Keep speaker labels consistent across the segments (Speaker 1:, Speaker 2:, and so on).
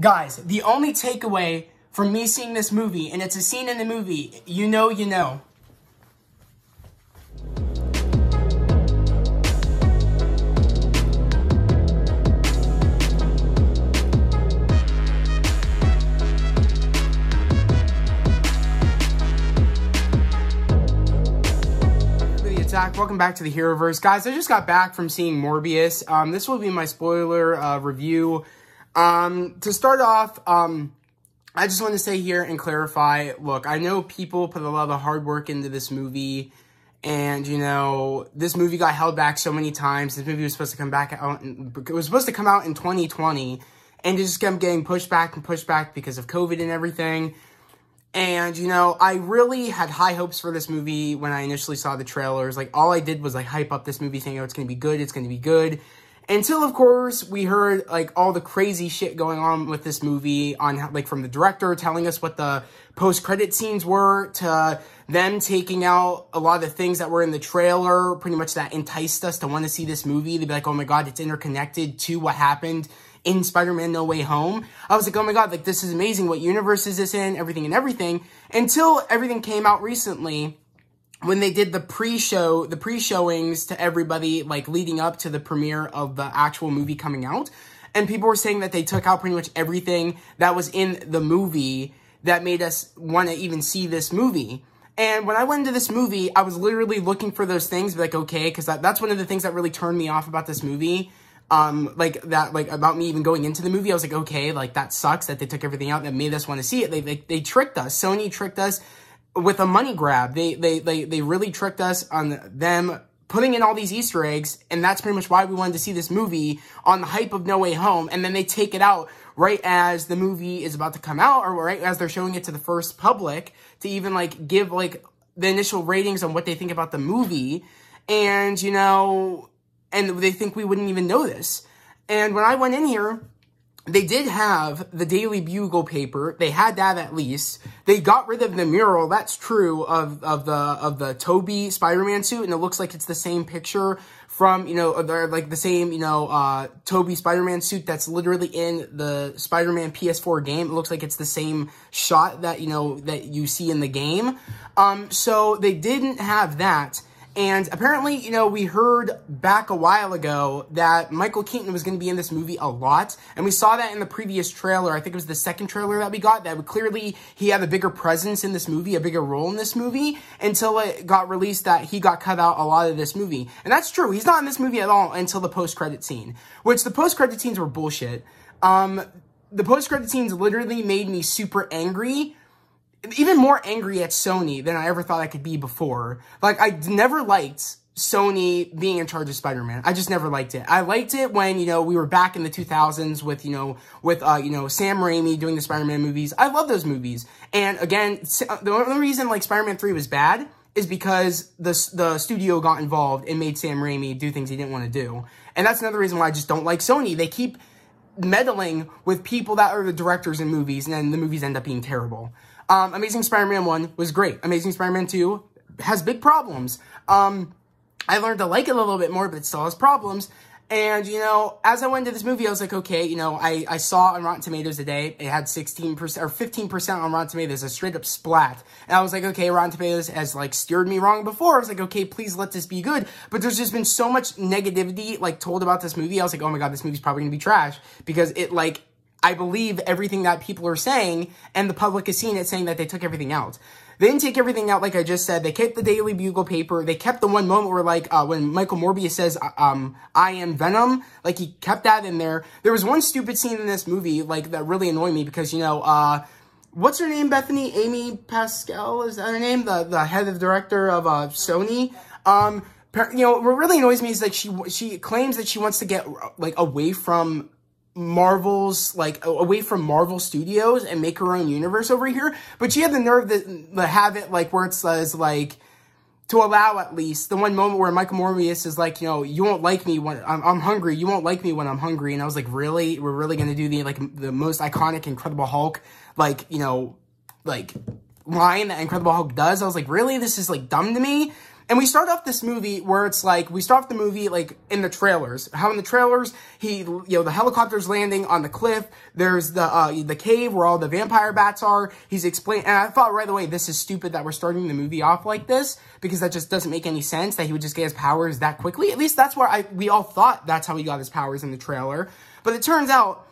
Speaker 1: Guys, the only takeaway from me seeing this movie, and it's a scene in the movie, you know. Zach, welcome back to the Heroverse. Guys, I just got back from seeing Morbius. This will be my spoiler review. To start off, I just want to say here and clarify, look, I know people put a lot of hard work into this movie, and, you know, this movie got held back so many times. This movie was supposed to come back out, it was supposed to come out in 2020, and it just kept getting pushed back because of COVID and everything. And, you know, I really had high hopes for this movie when I initially saw the trailers. Like, all I did was, like, hype up this movie, thinking, oh, it's going to be good, it's going to be good. Until, of course, we heard, like, all the crazy shit going on with this movie on, like, from the director telling us what the post-credit scenes were, to them taking out a lot of the things that were in the trailer, pretty much that enticed us to want to see this movie. They'd be like, oh my god, it's interconnected to what happened in Spider-Man No Way Home. I was like, oh my god, like, this is amazing. What universe is this in? Everything. Until everything came out recently, when they did the pre-showings to everybody, like, leading up to the premiere of the actual movie coming out. And people were saying that they took out pretty much everything that was in the movie that made us want to even see this movie. And when I went into this movie, I was literally looking for those things, like, okay, because that's one of the things that really turned me off about this movie. About me even going into the movie, I was like, okay, like, that sucks that they took everything out that made us want to see it. They tricked us. Sony tricked us with a money grab. They really tricked us on them putting in all these Easter eggs, and that's pretty much why we wanted to see this movie on the hype of No Way Home, and then they take it out right as the movie is about to come out, or right as they're showing it to the first public, to even, like, give, like, the initial ratings on what they think about the movie, and, you know, and they think we wouldn't even know this. And when I went in here, they did have the Daily Bugle paper. They had that at least. They got rid of the mural, that's true, of the Tobey Spider-Man suit, and it looks like it's the same picture from, you know, like the same, you know, Tobey Spider-Man suit that's literally in the Spider-Man PS4 game. It looks like it's the same shot that, you know, that you see in the game. So they didn't have that. And apparently, you know, we heard back a while ago that Michael Keaton was going to be in this movie a lot. And we saw that in the previous trailer. I think it was the second trailer that we got. That clearly he had a bigger presence in this movie, a bigger role in this movie, until it got released that he got cut out a lot of this movie. And that's true. He's not in this movie at all until the post-credit scene. Which, the post-credit scenes were bullshit. The post-credit scenes literally made me super angry. Even more angry at Sony than I ever thought I could be before. Like, I never liked Sony being in charge of Spider-Man. I just never liked it. I liked it when, you know, we were back in the 2000s with, you know, Sam Raimi doing the Spider-Man movies. I love those movies. And again, the only reason, like, Spider-Man 3 was bad is because the studio got involved and made Sam Raimi do things he didn't want to do. And that's another reason why I just don't like Sony. They keep meddling with people that are the directors in movies, and then the movies end up being terrible. Amazing Spider-Man 1 was great. Amazing Spider-Man 2 has big problems. I learned to like it a little bit more, but it still has problems. And, you know, as I went into this movie, I was like, okay, you know, I saw on Rotten Tomatoes today, it had 16% or 15% on Rotten Tomatoes, a straight up splat. And I was like, okay, Rotten Tomatoes has, like, steered me wrong before. I was like, okay, please let this be good. But there's just been so much negativity, like, told about this movie. I was like, oh my god, this movie's probably gonna be trash. Because it, like, I believe everything that people are saying, and the public is seeing it, saying that they took everything out. They didn't take everything out, like I just said. They kept the Daily Bugle paper. They kept the one moment where, like, when Michael Morbius says, I am Venom, like, he kept that in there. There was one stupid scene in this movie, like, that really annoyed me, because, you know, what's her name, Bethany? Amy Pascal, is that her name? The head of the director of, Sony. You know, what really annoys me is that she claims that she wants to get, like, away from Marvel's, like, away from Marvel Studios and make her own universe over here, but she had the nerve to have it, like, where it says, like, to allow at least the one moment where Michael Morbius is like, you know, you won't like me when I'm hungry, you won't like me when I'm hungry, and I was like, really? We're really gonna do the, like, the most iconic Incredible Hulk, like, you know, like, line that Incredible Hulk does? I was like, really? This is, like, dumb to me? And we start off this movie where it's like, we start off the movie like in the trailers. How in the trailers, the helicopter's landing on the cliff. There's the cave where all the vampire bats are. He's explaining, and I thought right away, this is stupid that we're starting the movie off like this, because that just doesn't make any sense that he would just get his powers that quickly. At least that's where we all thought that's how he got his powers in the trailer. But it turns out,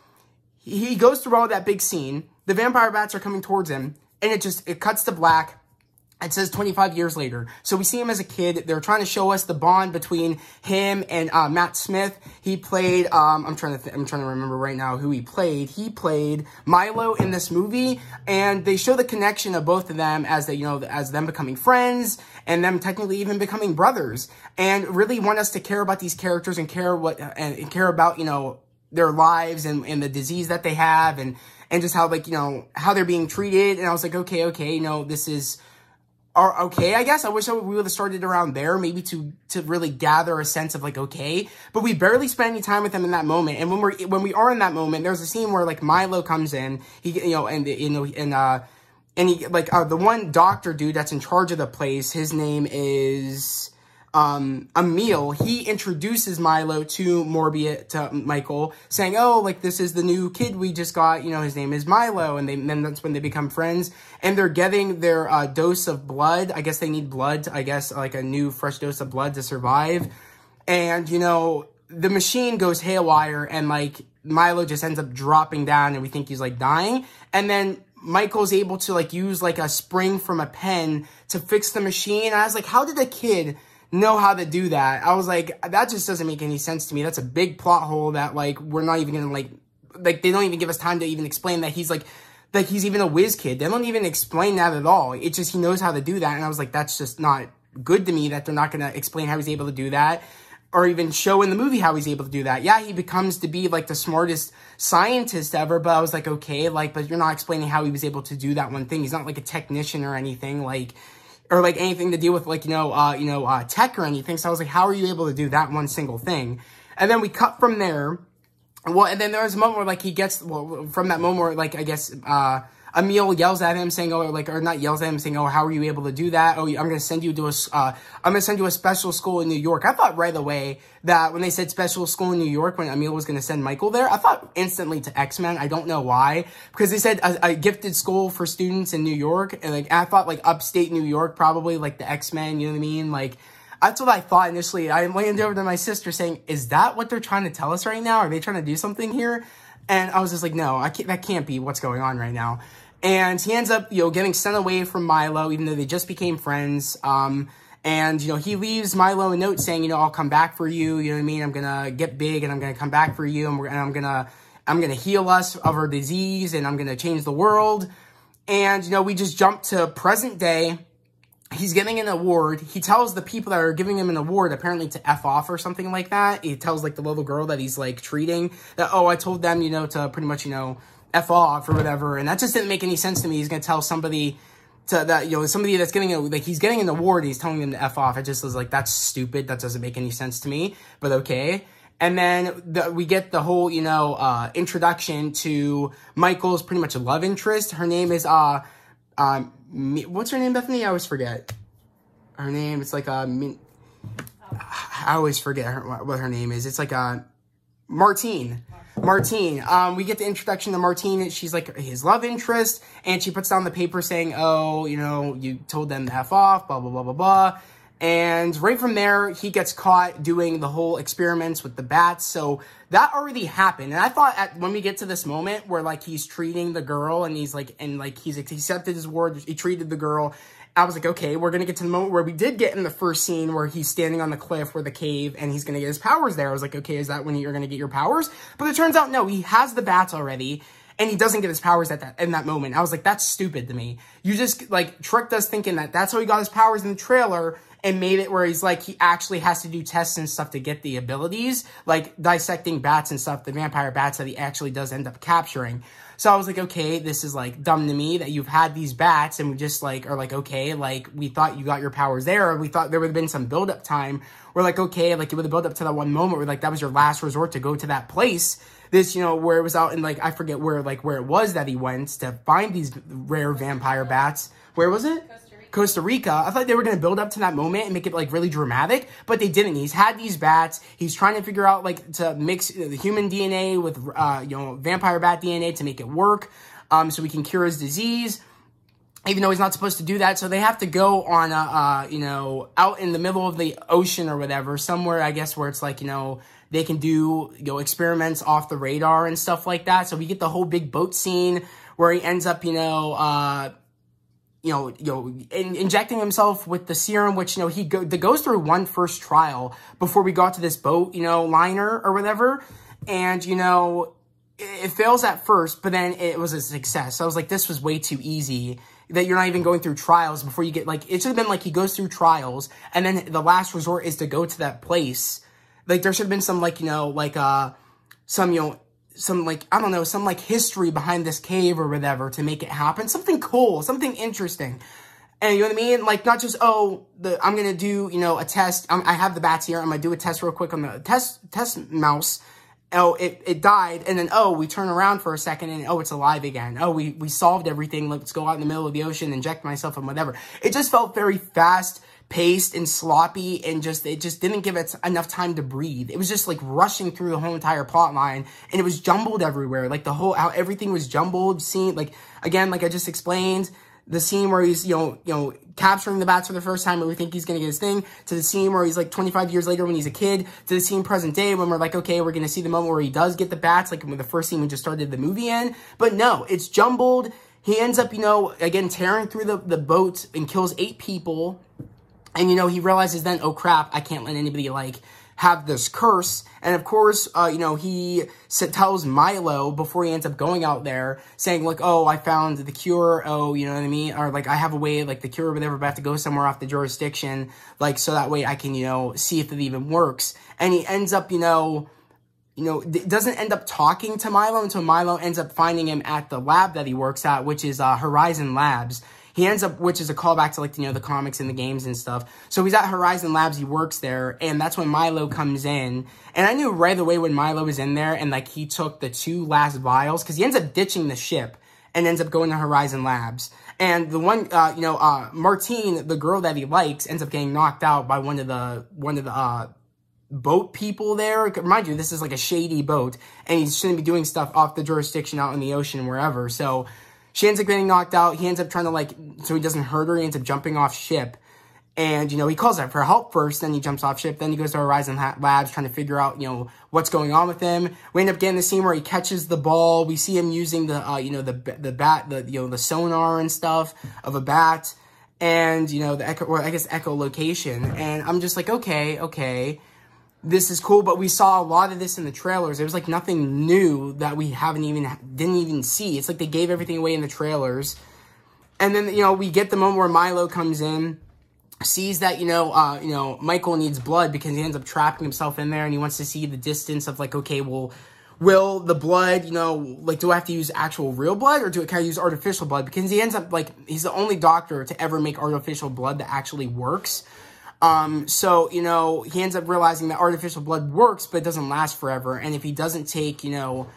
Speaker 1: he goes through all that big scene. The vampire bats are coming towards him, and it cuts to black. It says 25 years later. So we see him as a kid. They're trying to show us the bond between him and Matt Smith. He played, I'm trying to remember right now who he played. He played Milo in this movie, and they show the connection of both of them as they, as them becoming friends and them technically even becoming brothers, and really want us to care about these characters and care about, their lives and the disease that they have and just how, like, how they're being treated. And I was like, okay, this is okay, I guess. I wish we would have started around there, maybe to really gather a sense of, like, okay. But we barely spent any time with them in that moment. And when we are in that moment, there's a scene where, like, Milo comes in, the one doctor dude that's in charge of the place, his name is Emil. He introduces Milo to Michael, saying, oh, like, this is the new kid we just got, his name is Milo, and then that's when they become friends, and they're getting their dose of blood. I guess they need blood, like a new fresh dose of blood to survive, and, the machine goes haywire, and, like, Milo just ends up dropping down, and we think he's, like, dying, and then Michael's able to, like, use, like, a spring from a pen to fix the machine, and I was like, how did a kid know how to do that? I was like, that just doesn't make any sense to me. That's a big plot hole that, like, we're not even gonna, like, they don't even give us time to even explain that he's, like, he's even a whiz kid. They don't even explain that at all. It's just he knows how to do that, and I was like, that's just not good to me that they're not gonna explain how he's able to do that, or even show in the movie how he's able to do that. Yeah, he becomes to be, like, the smartest scientist ever, but I was like, okay, like, but you're not explaining how he was able to do that one thing. He's not, like, a technician or anything, like, or, like, anything to deal with, like, tech or anything. So I was like, how are you able to do that one single thing? And then we cut from there. Well, and then there was a moment where, like, from that moment where, like, I guess, Emil yells at him saying, or not yells at him saying, oh, how are you able to do that? Oh, I'm going to send you to a special school in New York. I thought right away that when they said special school in New York, when Emil was going to send Michael there, I thought instantly to X-Men. I don't know why, because they said a gifted school for students in New York. And, like, I thought, like, upstate New York, probably, like, the X-Men, you know what I mean? Like, that's what I thought initially. I leaned over to my sister saying, is that what they're trying to tell us right now? Are they trying to do something here? And I was just like, no, that can't be what's going on right now. And he ends up, getting sent away from Milo, even though they just became friends. And, he leaves Milo a note saying, I'll come back for you. You know what I mean? I'm going to get big and I'm going to come back for you. And I'm going to heal us of our disease, and I'm going to change the world. And, we just jump to present day. He's getting an award. He tells the people that are giving him an award, apparently to F off or something like that. He tells, like, the little girl that he's, like, treating that, oh, I told them, to pretty much, F off or whatever. And that just didn't make any sense to me. He's going to tell somebody somebody that's getting he's getting an award, and he's telling them to F off. It just was like, that's stupid. That doesn't make any sense to me, but okay. And then we get the whole, introduction to Michael's pretty much a love interest. Her name is, what's her name, Bethany? I always forget. Her name, it's like, I always forget what her name is. It's like, Martine. We get the introduction to Martine. She's like his love interest, and she puts down the paper saying, oh, you told them to F off, blah, blah, blah, blah, blah. And right from there, he gets caught doing the whole experiments with the bats. So that already happened. And I thought when we get to this moment where, like, he's treating the girl, and he's like, he's accepted his word, he treated the girl, I was like, okay, we're going to get to the moment where we did get in the first scene where he's standing on the cliff where the cave, and he's going to get his powers there. I was like, okay, is that when you're going to get your powers? But it turns out, no, he has the bats already, and he doesn't get his powers in that moment. I was like, that's stupid to me. You just, like, tricked us thinking that that's how he got his powers in the trailer, and made it where he's like, he actually has to do tests and stuff to get the abilities, like dissecting bats and stuff, the vampire bats that he actually does end up capturing. So I was like, okay, this is, like, dumb to me that you've had these bats, and we just, like, are like, okay, like, we thought you got your powers there, or we thought there would have been some build-up time. We're like, okay, like, it would have built up to that one moment where, like, that was your last resort to go to that place. This, where it was out in, like, I forget where it was that he went to find these rare vampire bats. Where was it?
Speaker 2: Costa Rica.
Speaker 1: Costa Rica, I thought they were going to build up to that moment and make it, like, really dramatic, but they didn't. He's had these bats. He's trying to figure out, like, to mix the human DNA with, you know, vampire bat DNA to make it work, so we can cure his disease, even though he's not supposed to do that. So they have to go on, you know, out in the middle of the ocean or whatever, somewhere, I guess, where it's like, you know, they can do, you know, experiments off the radar and stuff like that. So we get the whole big boat scene where he ends up, injecting himself with the serum, which, you know, that goes through one first trial before we got to this boat, you know, liner or whatever. And, you know, it fails at first, but then it was a success. So I was like, this was way too easy, that you're not even going through trials before you get, like, it should have been like he goes through trials, and then the last resort is to go to that place. Like, there should have been some, like, you know, like, some, you know, some, like, I don't know, some, like, history behind this cave or whatever to make it happen. Something cool, something interesting. And you know what I mean? Like, not just, oh, I'm going to do, you know, a test. I have the bats here. I'm going to do a test real quick on the test mouse. Oh, it died, and then, oh, we turn around for a second, and, oh, it's alive again. Oh, we solved everything. Let's go out in the middle of the ocean, inject myself, and whatever. It just felt very fast-paced and sloppy, and it just didn't give it enough time to breathe. It was just, like, rushing through the whole entire plot line, and it was jumbled everywhere. Like, how everything was jumbled, like, again, like I just explained, the scene where he's, you know, capturing the bats for the first time and we think he's going to get his thing, to the scene where he's, like, 25 years later when he's a kid, to the scene present day when we're like, okay, we're going to see the moment where he does get the bats, like, with the first scene we just started the movie in. But no, it's jumbled. He ends up, you know, again, tearing through the boat and kills 8 people. And, you know, he realizes then, oh, crap, I can't let anybody, like, have this curse. And of course, you know, he tells Milo before he ends up going out there, saying, like, oh, I found the cure, oh, you know what I mean? Or, like, I have a way, like, the cure or whatever, but I have to go somewhere off the jurisdiction, like, so that way I can, you know, see if it even works. And he ends up, you know, doesn't end up talking to Milo until Milo ends up finding him at the lab that he works at, which is Horizon Labs. He ends up, which is a callback to, like, you know, the comics and the games and stuff. So he's at Horizon Labs, he works there, and that's when Milo comes in. And I knew right away when Milo was in there, and, like, he took the 2 last vials, because he ends up ditching the ship and ends up going to Horizon Labs. And the one, Martine, the girl that he likes, ends up getting knocked out by one of the boat people there. Mind you, this is, like, a shady boat, and he shouldn't be doing stuff off the jurisdiction out in the ocean, wherever. So she ends up getting knocked out. He ends up trying to, like, so he doesn't hurt her. He ends up jumping off ship. And, you know, he calls out for help first. Then he jumps off ship. Then he goes to Horizon Labs trying to figure out, you know, what's going on with him. We end up getting the scene where he catches the ball. We see him using the, you know, the bat, the sonar and stuff of a bat. And, you know, the echolocation. And I'm just like, okay. This is cool, but we saw a lot of this in the trailers. There was, like, nothing new that we didn't even see. It's like they gave everything away in the trailers. And then, you know, we get the moment where Milo comes in, sees that, you know, Michael needs blood because he ends up trapping himself in there, and he wants to see the distance of, like, okay, well, will the blood, you know, like, do I have to use actual real blood, or can I use artificial blood? Because he ends up, like, he's the only doctor to ever make artificial blood that actually works. So, you know, he ends up realizing that artificial blood works, but it doesn't last forever. And if he doesn't take, you know,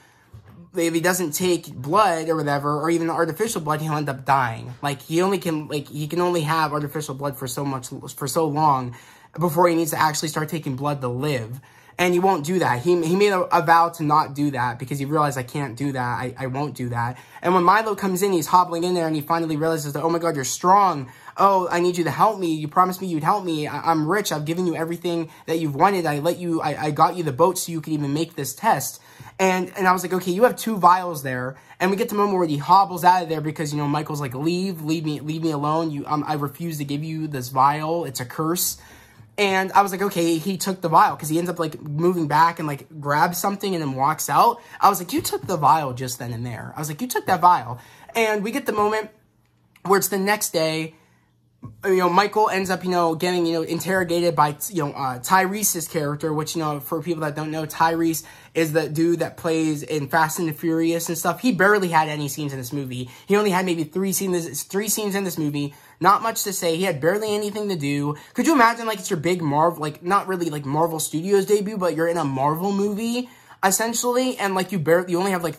Speaker 1: if he doesn't take blood or whatever, or even artificial blood, he'll end up dying. Like, he can only have artificial blood for so long before he needs to actually start taking blood to live. And he won't do that. He made a vow to not do that because he realized, I can't do that. I won't do that. And when Milo comes in, he's hobbling in there, and he finally realizes that, oh my God, you're strong. Oh, I need you to help me. You promised me you'd help me. I'm rich. I've given you everything that you've wanted. I got you the boat so you could even make this test. And I was like, okay, you have 2 vials there. And we get to the moment where he hobbles out of there because, you know, Michael's like, leave me alone. I refuse to give you this vial. It's a curse. And I was like, okay, he took the vial, because he ends up, like, moving back and, like, grabs something and then walks out. I was like, you took the vial just then and there. I was like, you took that vial. And we get the moment where it's the next day. You know, Michael ends up, you know, getting, you know, interrogated by, you know, Tyrese's character, which, you know, for people that don't know, Tyrese is the dude that plays in Fast and the Furious and stuff. He barely had any scenes in this movie. He only had maybe 3 scenes in this movie. Not much to say. He had barely anything to do. Could you imagine, like, it's your big Marvel, like, not really, like, Marvel Studios debut, but you're in a Marvel movie, essentially, and, like, you only have, like,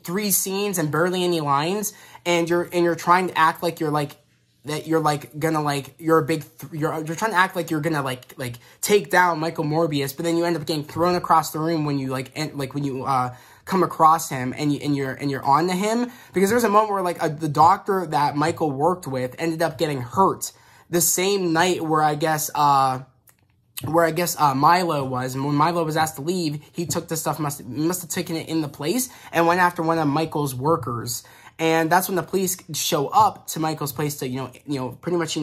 Speaker 1: 3 scenes and barely any lines, and you're trying to act like you're, like, that you're like gonna like you're trying to act like you're gonna like take down Michael Morbius, but then you end up getting thrown across the room when you when you come across him and you're on to him, because there's a moment where like the doctor that Michael worked with ended up getting hurt the same night where I guess Milo was, and when Milo was asked to leave, he took the stuff, must have taken it in the place, and went after one of Michael's workers. And that's when the police show up to Michael's place to, pretty much,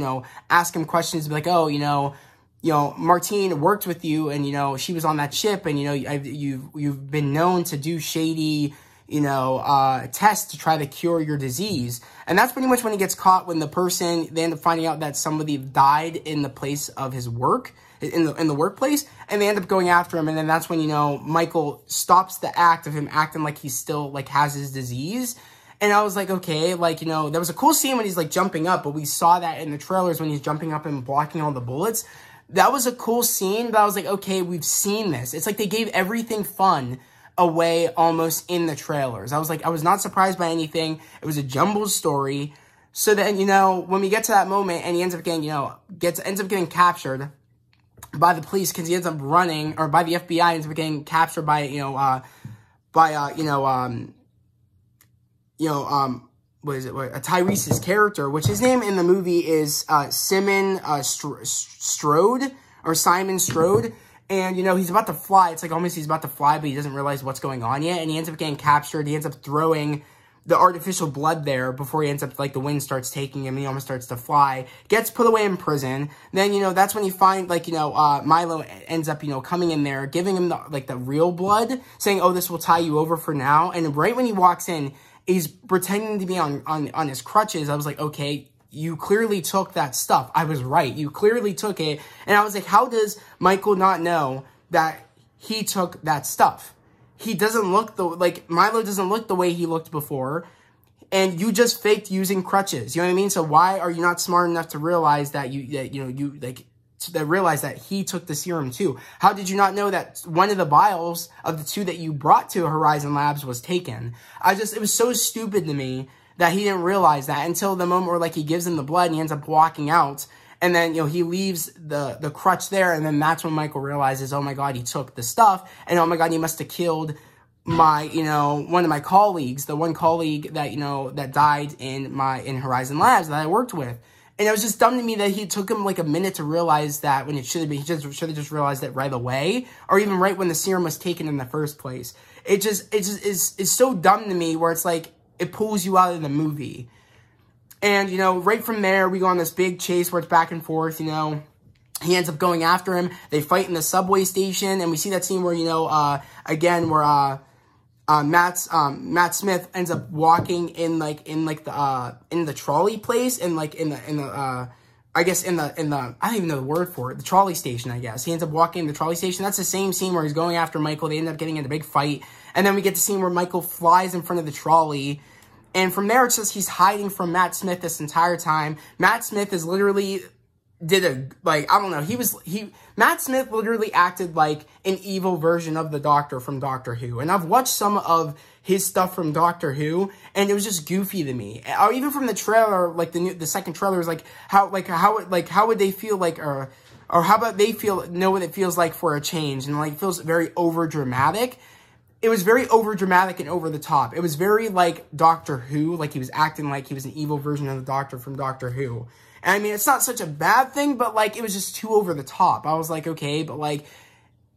Speaker 1: ask him questions, be like, oh, Martine worked with you, and, she was on that ship, and, you've been known to do shady, tests to try to cure your disease. And that's pretty much when he gets caught, when they end up finding out that somebody died in the place of his work, in the workplace, and they end up going after him. And then that's when, Michael stops the act of him acting like he still, like, has his disease. And I was like, okay, like, there was a cool scene when he's, like, jumping up, but we saw that in the trailers when he's jumping up and blocking all the bullets. That was a cool scene, but I was like, okay, we've seen this. It's like they gave everything fun away almost in the trailers. I was like, I was not surprised by anything. It was a jumbled story. So then, when we get to that moment and he ends up getting, ends up getting captured by the police, because he ends up running, or by the FBI, ends up getting captured by, Tyrese's character, which his name in the movie is Simon Strode, or Simon Strode. And, he's about to fly. It's like almost he's about to fly, but he doesn't realize what's going on yet. And he ends up getting captured. He ends up throwing the artificial blood there before he ends up, like, the wind starts taking him and he almost starts to fly. Gets put away in prison. Then, that's when you find, like, Milo ends up, coming in there, giving him, the real blood, saying, oh, this will tie you over for now. And right when he walks in, he's pretending to be on his crutches. I was like, okay, you clearly took that stuff. I was right. You clearly took it. And I was like, how does Michael not know that he took that stuff? He doesn't look Milo doesn't look the way he looked before. And you just faked using crutches. You know what I mean? So why are you not smart enough to realize that realize that he took the serum too? How did you not know that one of the vials of the two that you brought to Horizon Labs was taken? It was so stupid to me that he didn't realize that until the moment where, like, he gives him the blood and he ends up walking out. And then, he leaves the crutch there. And then that's when Michael realizes, oh my God, he took the stuff. And oh my God, he must have killed my, one of my colleagues, the one colleague that, that died in Horizon Labs that I worked with. And it was just dumb to me that he took him like a minute to realize that, when it should have been, he should have just realized it right away, or even right when the serum was taken in the first place. It just is so dumb to me, where it's like, it pulls you out of the movie. And, right from there, we go on this big chase where it's back and forth, He ends up going after him. They fight in the subway station, and we see that scene where, again, where, Matt Smith ends up walking in the trolley place, I don't even know the word for it, the trolley station, I guess. He ends up walking in the trolley station. That's the same scene where he's going after Michael. They end up getting in a big fight. And then we get the scene where Michael flies in front of the trolley. And from there, it's just he's hiding from Matt Smith this entire time. Matt Smith is literally Matt Smith literally acted like an evil version of the Doctor from Doctor Who. And I've watched some of his stuff from Doctor Who, and it was just goofy to me. Or even from the trailer, like the second trailer is how would they feel like, or how about they know what it feels like for a change, and it feels very over dramatic. It was very over dramatic and over the top. It was very like Doctor Who, like he was acting like he was an evil version of the Doctor from Doctor Who. And I mean, it's not such a bad thing, but it was just too over the top. I was like, okay, but and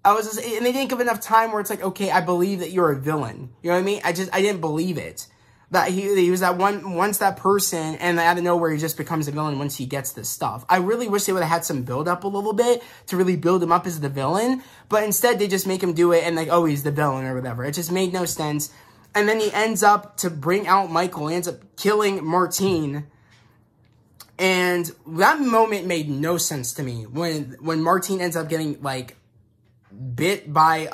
Speaker 1: they didn't give enough time where it's like, okay, I believe that you're a villain. You know what I mean? I didn't believe it. That he was that once that person, and out of nowhere, he just becomes a villain once he gets this stuff. I really wish they would have had some build up a little bit to really build him up as the villain, but instead they just make him do it and oh, he's the villain or whatever. It just made no sense. And then he ends up to bring out Michael. He ends up killing Martine. And that moment made no sense to me when Martine ends up getting bit by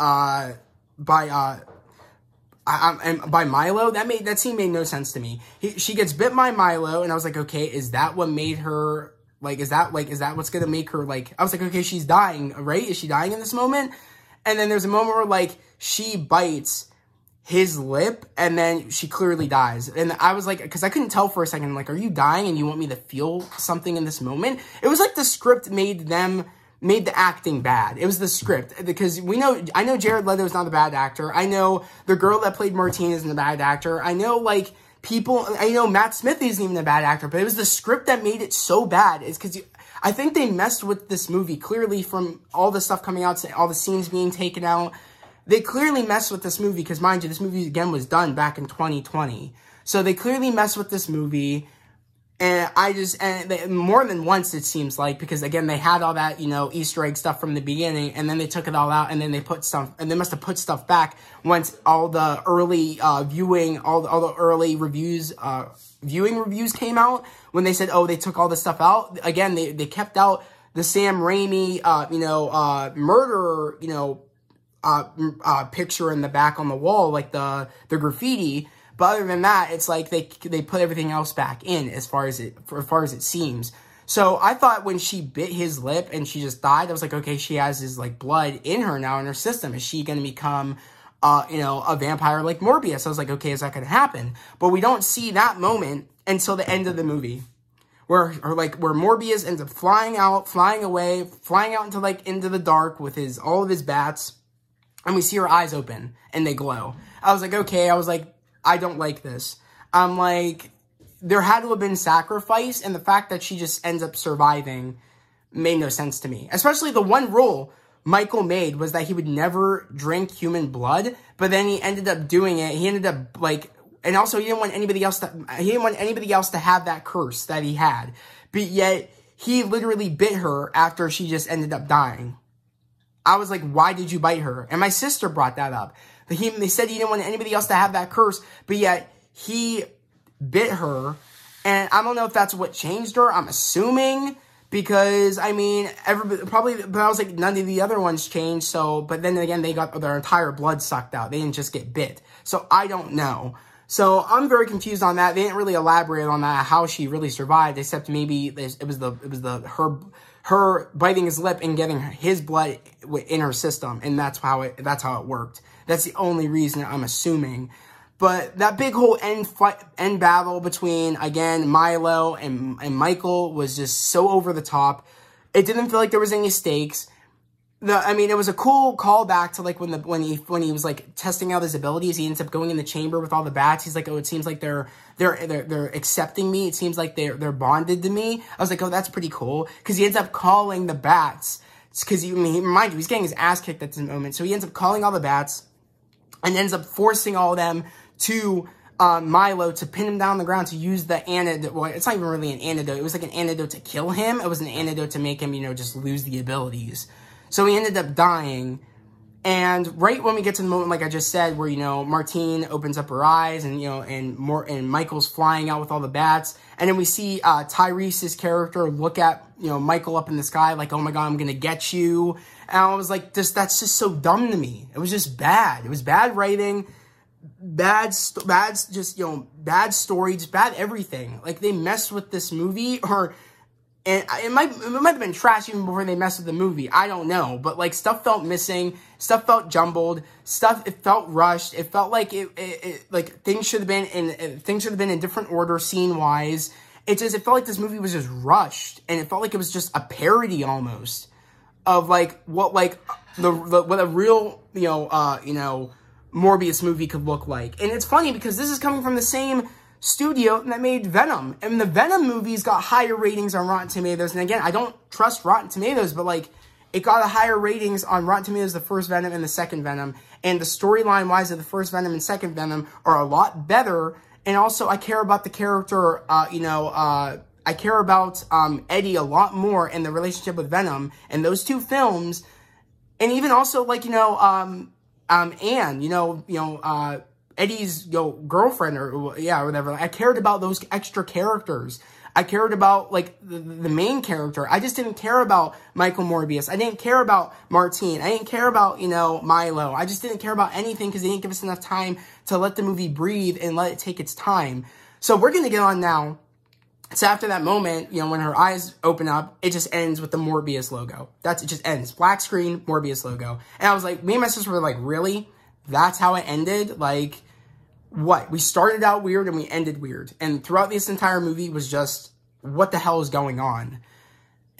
Speaker 1: Milo. That scene made no sense to me. She gets bit by Milo, and I was like, okay, is that what made her is that what's gonna make her I was like, okay, she's dying, right? Is she dying in this moment? And then there's a moment where she bites his lip, and then she clearly dies. And I was like, because I couldn't tell for a second, like, are you dying and you want me to feel something in this moment? It was like the script made the acting bad. It was the script, because I know Jared Leto is not a bad actor. I know the girl that played Martine isn't a bad actor. I know, like, I know Matt Smith isn't even a bad actor, but it was the script that made it so bad. It's because I think they messed with this movie, clearly, from all the stuff coming out, all the scenes being taken out. They clearly messed with this movie, because mind you, this movie, again, was done back in 2020. So they clearly messed with this movie, and more than once, it seems like, because, again, they had all that, Easter egg stuff from the beginning, and then they took it all out, and then they put stuff, and they must have put stuff back once all the early all the early reviews, viewing reviews came out, when they said, oh, they took all this stuff out. Again, they kept out the Sam Raimi, murderer, picture in the back on the wall, like the graffiti. But other than that, it's like they put everything else back in as far as it seems. So I thought when she bit his lip and she just died, I was like, okay, she has his like blood in her now, in her system. Is she going to become a vampire like Morbius? I was like, okay, is that going to happen? But we don't see that moment until the end of the movie, where Morbius ends up flying away, flying out into the dark with all of his bats. And we see her eyes open, and they glow. I was like, okay. I was like, I don't like this. I'm like, there had to have been sacrifice, and the fact that she just ends up surviving made no sense to me. Especially the one rule Michael made was that he would never drink human blood, but then he ended up doing it. He ended up, and also he didn't want anybody else to have that curse that he had. But yet, he literally bit her after she just ended up dying. I was like, why did you bite her? And my sister brought that up. They said he didn't want anybody else to have that curse, but yet he bit her. And I don't know if that's what changed her. I'm assuming, because, I mean, everybody probably, but I was like, none of the other ones changed. So, but then again, they got their entire blood sucked out. They didn't just get bit. So I don't know. So I'm very confused on that. They didn't really elaborate on that, how she really survived, except maybe it was her biting his lip and getting his blood in her system, and that's how it worked. That's the only reason, I'm assuming. But that big whole end battle between, again, Milo and Michael was just so over the top. It didn't feel like there was any stakes. It was a cool callback to like when he was like testing out his abilities. He ends up going in the chamber with all the bats. He's like, oh, it seems like they're accepting me. It seems like they're bonded to me. I was like, oh, that's pretty cool, because he ends up calling the bats. Because mind you, he's getting his ass kicked at this moment. So he ends up calling all the bats and ends up forcing all of them to Milo to pin him down on the ground to use the antidote. Well, it's not even really an antidote. It was like an antidote to kill him. It was an antidote to make him, just lose the abilities. So he ended up dying, and right when we get to the moment, like I just said, where, Martine opens up her eyes, and, and Michael's flying out with all the bats, and then we see Tyrese's character look at, Michael up in the sky, like, oh my god, I'm gonna get you, and I was like, that's just so dumb to me. It was just bad. It was bad writing, bad story, just bad everything. Like, they messed with this movie, and it might have been trash even before they messed with the movie. I don't know. But, like, stuff felt missing. Stuff felt jumbled. It felt rushed. It felt like things should have been in different order scene-wise. It felt like this movie was just rushed. And it felt like it was just a parody almost of, like, what a real, Morbius movie could look like. And it's funny because this is coming from the same studio that made Venom, and the Venom movies got higher ratings on Rotten Tomatoes. And again, I don't trust Rotten Tomatoes, but like, it got a higher ratings on Rotten Tomatoes, the first Venom and the second Venom, and the storyline wise of the first Venom and second Venom are a lot better. And also, I care about the character, I care about Eddie a lot more in the relationship with Venom and those two films, and even also like Anne, Eddie's girlfriend or whatever. I cared about those extra characters. I cared about like the main character. I just didn't care about Michael Morbius. I didn't care about Martine. I didn't care about Milo. I just didn't care about anything because they didn't give us enough time to let the movie breathe and let it take its time. So we're gonna get on now. So after that moment, when her eyes open up, it just ends with the Morbius logo. It just ends. Black screen, Morbius logo. And I was like, me and my sister were like, really? that's how it ended. Like, what? We started out weird and we ended weird. And throughout this entire movie was just, what the hell is going on?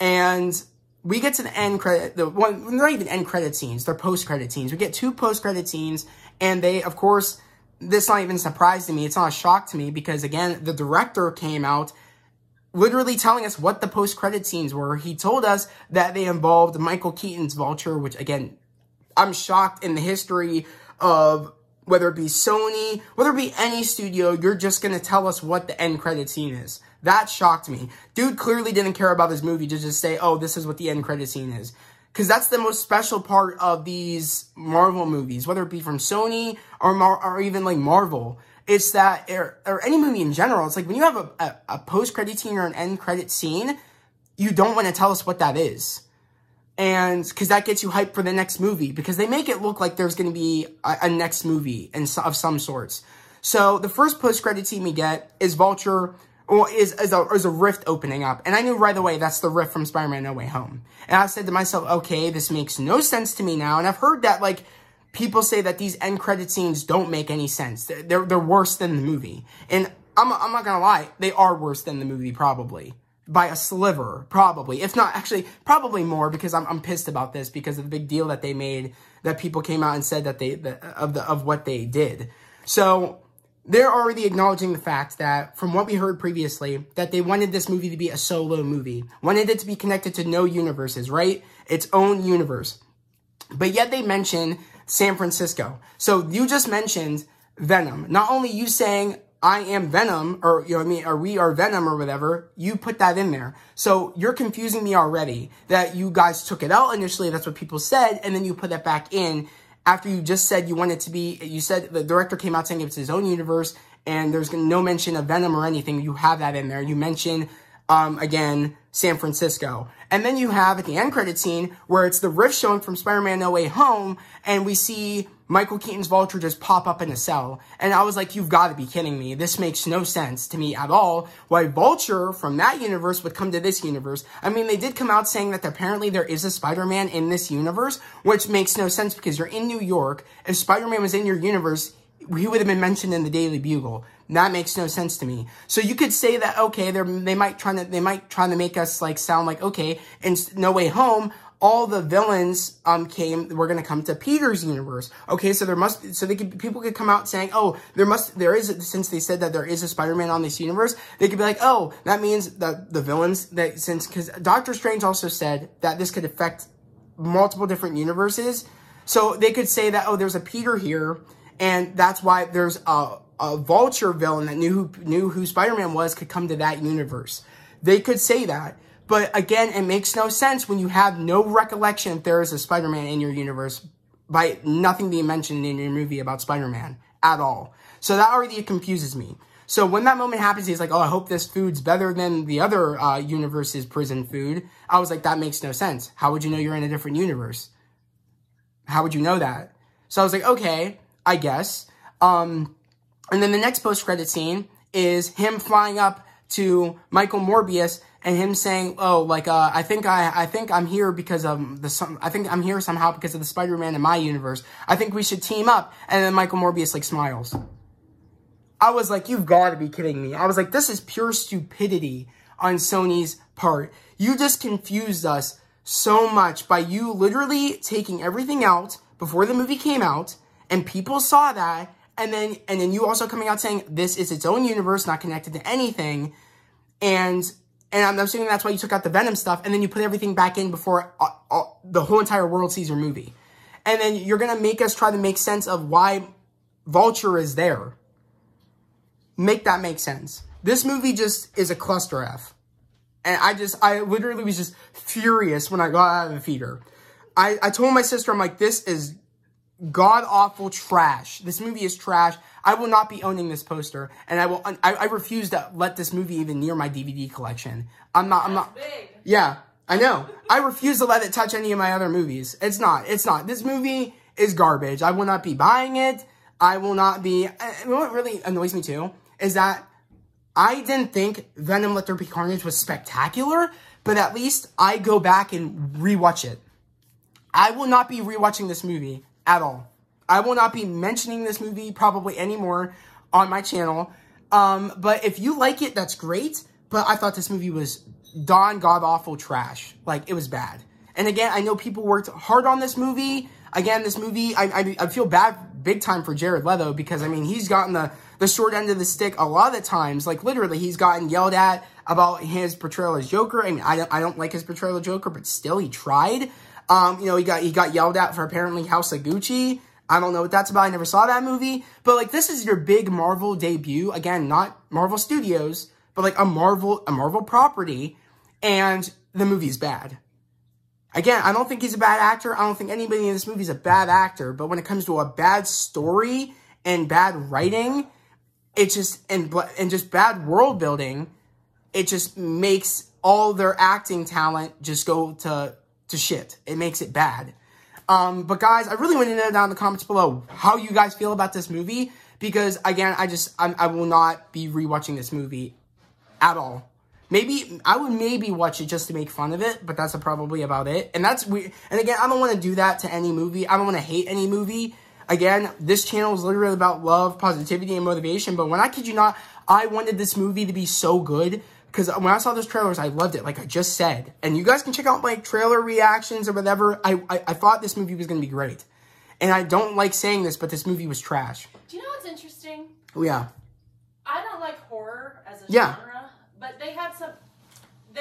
Speaker 1: And we get to the end credit, they're not even end credit scenes, they're post-credit scenes. We get 2 post-credit scenes, and they, of course, this is not even a surprise to me, it's not a shock to me, because again, the director came out literally telling us what the post-credit scenes were. He told us that they involved Michael Keaton's Vulture, which again, I'm shocked in the history of whether it be Sony, whether it be any studio, you're just going to tell us what the end credit scene is. That shocked me. Dude clearly didn't care about this movie to just say, oh, this is what the end credit scene is. Because that's the most special part of these Marvel movies, whether it be from Sony or even like Marvel. It's that, or any movie in general, it's like when you have a post-credit scene or an end credit scene, you don't want to tell us what that is. And because that gets you hyped for the next movie, because they make it look like there's going to be a next movie of some sorts. So the first post-credit scene we get is Vulture, or is a rift opening up. And I knew right away that's the rift from Spider-Man No Way Home. And I said to myself, okay, this makes no sense to me now. And I've heard that, like, people say that these end credit scenes don't make any sense. They're worse than the movie. And I'm not gonna lie, they are worse than the movie, probably. By a sliver, probably. If not, actually, probably more, because I'm pissed about this, because of the big deal that they made, that people came out and said that of what they did. So they're already acknowledging the fact that, from what we heard previously, that they wanted this movie to be a solo movie. Wanted it to be connected to no universes, right? Its own universe. But yet they mention San Francisco. So you just mentioned Venom. Not only you saying, I am Venom, or, you know what I mean, or we are Venom or whatever, you put that in there. So you're confusing me already, that you guys took it out initially, that's what people said, and then you put that back in after you just said you want it to be, you said the director came out saying it's his own universe, and there's no mention of Venom or anything. You have that in there. You mention, again, San Francisco. And then you have at the end credit scene where it's the rift showing from Spider-Man No Way Home, and we see Michael Keaton's Vulture just pop up in a cell. And I was like, you've got to be kidding me. This makes no sense to me at all. Why Vulture from that universe would come to this universe. I mean, they did come out saying that apparently there is a Spider-Man in this universe, which makes no sense because you're in New York. If Spider-Man was in your universe, he would have been mentioned in the Daily Bugle. That makes no sense to me. So you could say that, okay, they might try to make us like sound like, okay, in No Way Home, all the villains were gonna come to Peter's universe. Okay, so people could come out saying, oh, there is, since they said that there is a Spider-Man on this universe, they could be like, oh, that means that the villains, because Doctor Strange also said that this could affect multiple different universes. So they could say that, oh, there's a Peter here, and that's why there's a Vulture villain that knew who Spider-Man was could come to that universe. They could say that. But again, it makes no sense when you have no recollection if there is a Spider-Man in your universe by nothing being mentioned in your movie about Spider-Man at all. So that already confuses me. So when that moment happens, he's like, oh, I hope this food's better than the other universe's prison food. I was like, that makes no sense. How would you know you're in a different universe? How would you know that? So I was like, okay, I guess. And then the next post-credit scene is him flying up to Michael Morbius and him saying, oh, like, I think I'm here because of I think I'm here somehow because of the Spider-Man in my universe. I think we should team up. And then Michael Morbius, like, smiles. I was like, you've got to be kidding me. I was like, this is pure stupidity on Sony's part. You just confused us so much by you literally taking everything out before the movie came out, and people saw that, and then you also coming out saying this is its own universe, not connected to anything, and I'm assuming that's why you took out the Venom stuff, and then you put everything back in before the whole entire world sees your movie. And then you're going to make us try to make sense of why Vulture is there. Make that make sense. This movie just is a cluster F. And I literally was just furious when I got out of the theater. I told my sister, I'm like, this is god-awful trash. This movie is trash. I will not be owning this poster, and I refuse to let this movie even near my DVD collection. I'm not. Big. Yeah, I know. I refuse to let it touch any of my other movies. It's not. This movie is garbage. I will not be buying it. I will not be. You know what really annoys me too is that I didn't think Venom Let There Be Carnage was spectacular, but at least I go back and rewatch it. I will not be rewatching this movie at all. I will not be mentioning this movie probably anymore on my channel. But if you like it, that's great. But I thought this movie was god-awful trash. Like, it was bad. And again, I know people worked hard on this movie. Again, this movie, I feel bad big time for Jared Leto because, I mean, he's gotten the short end of the stick a lot of the times. Like, literally, he's gotten yelled at about his portrayal as Joker. I mean, I don't like his portrayal of Joker, but still, he tried. You know, he got yelled at for apparently House of Gucci. I don't know what that's about. I never saw that movie. But, like, this is your big Marvel debut. Again, not Marvel Studios, but, like, a Marvel property. And the movie's bad. Again, I don't think he's a bad actor. I don't think anybody in this movie is a bad actor. But when it comes to a bad story and bad writing, it just, and just bad world building, it just makes all their acting talent just go to shit. It makes it bad. But guys, I really want to know down in the comments below how you guys feel about this movie. Because again, I will not be rewatching this movie at all. I would maybe watch it just to make fun of it, but that's probably about it. And that's weird. And again, I don't want to do that to any movie. I don't want to hate any movie. Again, this channel is literally about love, positivity, and motivation. But when I kid you not, I wanted this movie to be so good. Because when I saw those trailers, I loved it, like I just said. And you guys can check out my trailer reactions or whatever. I thought this movie was going to be great. And I don't like saying this, but this movie was trash.
Speaker 2: Do you know what's interesting?
Speaker 1: Oh, yeah.
Speaker 2: I don't like horror as a genre, but they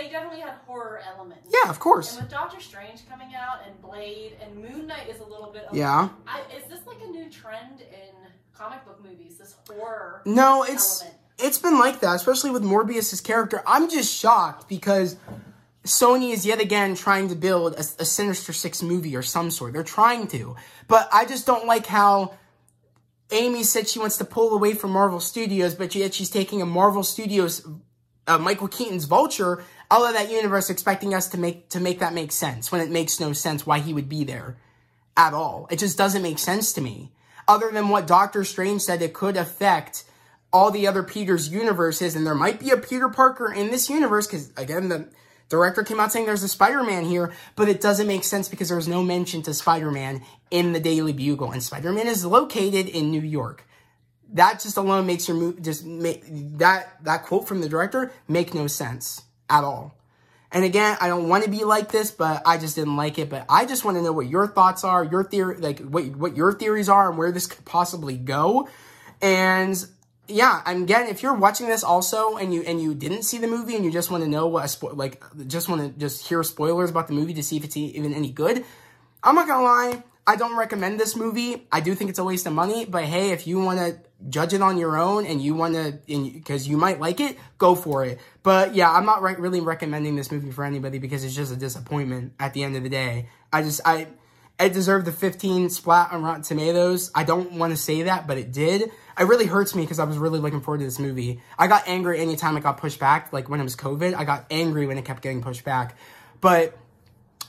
Speaker 2: definitely had horror elements.
Speaker 1: Yeah, of course.
Speaker 2: And with Doctor Strange coming out and Blade and Moon Knight is a little bit of...
Speaker 1: Yeah.
Speaker 2: Is this like a new trend in comic book movies, this horror
Speaker 1: element? It's been like that, especially with Morbius' character. I'm just shocked because Sony is yet again trying to build a Sinister Six movie or some sort. They're trying to. But I just don't like how Amy said she wants to pull away from Marvel Studios, but yet she's taking a Marvel Studios, Michael Keaton's Vulture, out of that universe, expecting us to make that make sense, when it makes no sense why he would be there at all. It just doesn't make sense to me. Other than what Doctor Strange said, it could affect all the other Peter's universes, and there might be a Peter Parker in this universe, because, again, the director came out saying there's a Spider-Man here, but it doesn't make sense because there's no mention to Spider-Man in the Daily Bugle, and Spider-Man is located in New York. That just alone makes your movie, that quote from the director make no sense at all. And again, I don't want to be like this, but I just didn't like it. But I just want to know what your thoughts are, your theory, like what your theories are, and where this could possibly go. And yeah, again, if you're watching this also and you didn't see the movie and you just want to know what just hear spoilers about the movie to see if it's even any good, I'm not gonna lie, I don't recommend this movie. I do think it's a waste of money, but hey, if you want to judge it on your own and you want to, because you might like it, go for it. But yeah, I'm not really recommending this movie for anybody because it's just a disappointment at the end of the day. It deserved the 15 splat on Rotten Tomatoes. I don't want to say that, but it did. It really hurts me because I was really looking forward to this movie. I got angry anytime it got pushed back. Like when it was COVID, I got angry when it kept getting pushed back. But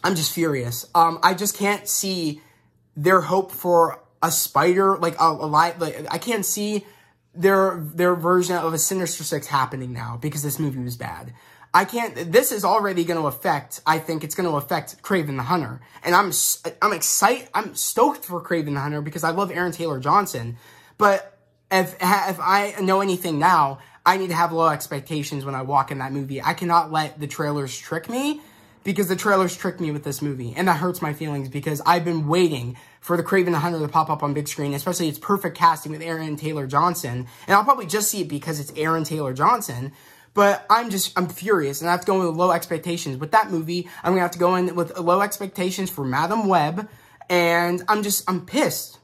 Speaker 1: I'm just furious. I just can't see their hope for a spider, I can't see their version of a Sinister Six happening now because this movie was bad. This is already going to affect, I think it's going to affect Kraven the Hunter. And I'm excited, I'm stoked for Kraven the Hunter because I love Aaron Taylor Johnson. But if I know anything now, I need to have low expectations when I walk in that movie. I cannot let the trailers trick me because the trailers tricked me with this movie. And that hurts my feelings because I've been waiting for the Kraven the Hunter to pop up on big screen, especially its perfect casting with Aaron Taylor Johnson. And I'll probably just see it because it's Aaron Taylor Johnson. But I'm furious, and I have to go in with low expectations. With that movie, I'm going to have to go in with low expectations for Madam Web, and I'm pissed.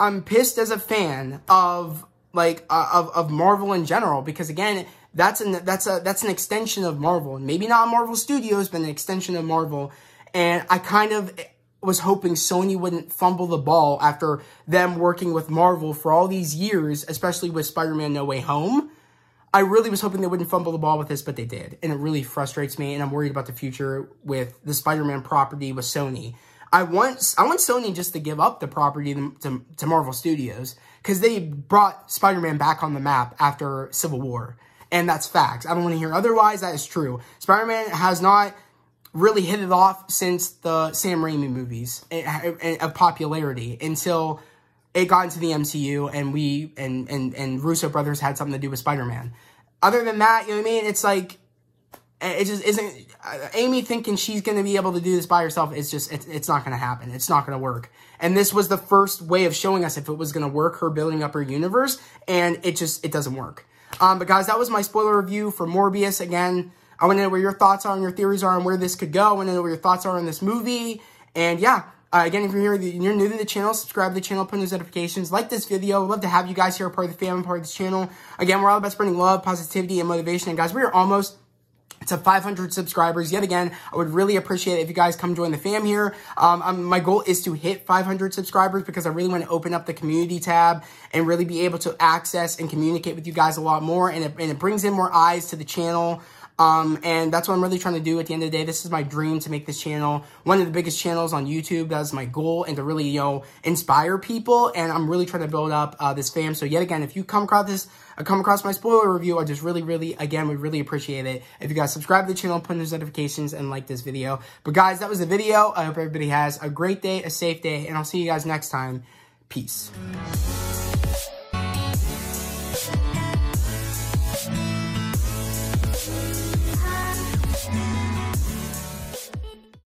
Speaker 1: I'm pissed as a fan of Marvel in general, because again, that's an extension of Marvel. Maybe not Marvel Studios, but an extension of Marvel. And I kind of was hoping Sony wouldn't fumble the ball after them working with Marvel for all these years, especially with Spider-Man No Way Home. I really was hoping they wouldn't fumble the ball with this, but they did. And it really frustrates me, and I'm worried about the future with the Spider-Man property with Sony. I want Sony just to give up the property to Marvel Studios, because they brought Spider-Man back on the map after Civil War. And that's facts. I don't want to hear otherwise. That is true. Spider-Man has not really hit it off since the Sam Raimi movies of popularity until it got into the MCU and and Russo brothers had something to do with Spider-Man. Other than that, you know what I mean? It's like, it just isn't, Amy thinking she's going to be able to do this by herself, it's not going to happen. It's not going to work. And this was the first way of showing us if it was going to work, her building up her universe, and it doesn't work. But guys, that was my spoiler review for Morbius. Again, I want to know what your thoughts are and your theories are on where this could go. I want to know what your thoughts are on this movie. And yeah, again, if you're new to the channel, subscribe to the channel, put in those notifications, like this video. I'd love to have you guys here, a part of the family, part of this channel. Again, we're all about spreading love, positivity, and motivation. And guys, we are almost to 500 subscribers. Yet again, I would really appreciate it if you guys come join the fam here. My goal is to hit 500 subscribers because I really want to open up the community tab and really be able to access and communicate with you guys a lot more. And it brings in more eyes to the channel. And that's what I'm really trying to do at the end of the day. This is my dream, to make this channel one of the biggest channels on YouTube. That's my goal, and to really, you know, inspire people. And I'm really trying to build up this fam. So yet again, if you come across my spoiler review, I just really, again, would really appreciate it if you guys subscribe to the channel, put in those notifications, and like this video. But guys, that was the video. I hope everybody has a great day, a safe day, and I'll see you guys next time. Peace.